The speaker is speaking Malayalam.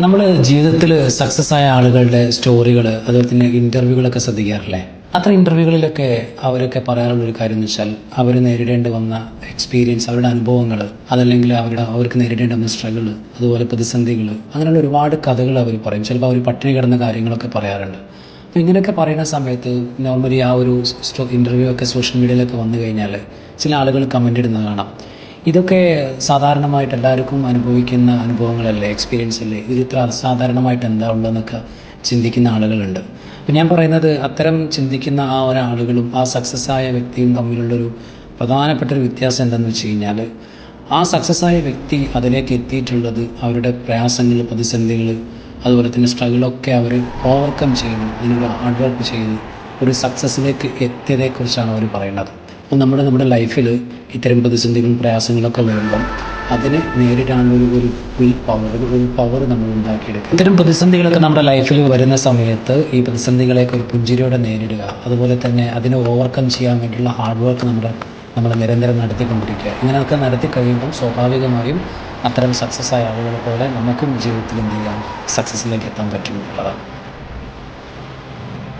നമ്മൾ ജീവിതത്തിൽ സക്സസ് ആയ ആളുകളുടെ സ്റ്റോറികൾ അതുപോലെ തന്നെ ഇൻ്റർവ്യൂകളൊക്കെ ശ്രദ്ധിക്കാറില്ലേ? അത്തരം ഇൻ്റർവ്യൂകളിലൊക്കെ അവരൊക്കെ പറയാറുള്ളൊരു കാര്യം എന്ന് വെച്ചാൽ അവർ നേരിടേണ്ടി വന്ന എക്സ്പീരിയൻസ്, അവരുടെ അനുഭവങ്ങൾ, അതല്ലെങ്കിൽ അവർക്ക് നേരിടേണ്ടി വന്ന സ്ട്രഗിൾ, അതുപോലെ പ്രതിസന്ധികൾ, അങ്ങനെയുള്ള ഒരുപാട് കഥകൾ അവർ പറയും. ചിലപ്പോൾ അവർ പട്ടിണി കിടന്ന കാര്യങ്ങളൊക്കെ പറയാറുണ്ട്. അപ്പോൾ ഇങ്ങനെയൊക്കെ പറയുന്ന സമയത്ത് നോർമലി ആ ഒരു ഇൻ്റർവ്യൂ ഒക്കെ സോഷ്യൽ മീഡിയയിലൊക്കെ വന്നു കഴിഞ്ഞാൽ ചില ആളുകൾ കമൻ്റ് ഇടുന്നത് കാണാം. ഇതൊക്കെ സാധാരണമായിട്ട് എല്ലാവർക്കും അനുഭവിക്കുന്ന അനുഭവങ്ങളല്ലേ, എക്സ്പീരിയൻസ് അല്ലേ, ഇത് ഇത്ര അസാധാരണമായിട്ട് എന്താ ഉള്ളതെന്നൊക്കെ ചിന്തിക്കുന്ന ആളുകളുണ്ട്. അപ്പം ഞാൻ പറയുന്നത് അത്തരം ചിന്തിക്കുന്ന ആ ഒരാളുകളും ആ സക്സസ് ആയ വ്യക്തിയും തമ്മിലുള്ളൊരു പ്രധാനപ്പെട്ടൊരു വ്യത്യാസം എന്താണെന്ന് വെച്ച് കഴിഞ്ഞാൽ, ആ സക്സസ് ആയ വ്യക്തി അതിലേക്ക് എത്തിയിട്ടുള്ളത് അവരുടെ പ്രയാസങ്ങൾ, പ്രതിസന്ധികൾ, അതുപോലെ തന്നെ സ്ട്രഗിളൊക്കെ അവർ ഓവർകം ചെയ്ത് അതിനുള്ള ഹാർഡ് വർക്ക് ചെയ്ത് ഒരു സക്സസ്സിലേക്ക് എത്തിയതേക്കുറിച്ചാണ് അവർ പറയുന്നത്. അപ്പോൾ നമ്മുടെ ലൈഫിൽ ഇത്തരം പ്രതിസന്ധികളും പ്രയാസങ്ങളൊക്കെ വരുമ്പം അതിനെ നേരിടാനുള്ള ഒരു പവർ നമ്മൾ ഉണ്ടാക്കിയെടുക്കുക. ഇത്തരം പ്രതിസന്ധികളൊക്കെ നമ്മുടെ ലൈഫിൽ വരുന്ന സമയത്ത് ഈ പ്രതിസന്ധികളെയൊക്കെ ഒരു പുഞ്ചിരിയോടെ നേരിടുക, അതുപോലെ തന്നെ അതിനെ ഓവർകം ചെയ്യാൻ വേണ്ടിയുള്ള ഹാർഡ് വർക്ക് നമ്മൾ നിരന്തരം നടത്തിക്കൊണ്ടിരിക്കുക. ഇങ്ങനെയൊക്കെ നടത്തി കഴിയുമ്പോൾ സ്വാഭാവികമായും അത്തരം സക്സസ് ആയ ആളുകളെ പോലെ നമുക്കും ജീവിതത്തിൽ എന്ത് ചെയ്യാം, സക്സസ്സിലേക്ക് എത്താൻ പറ്റും എന്നുള്ളതാണ്.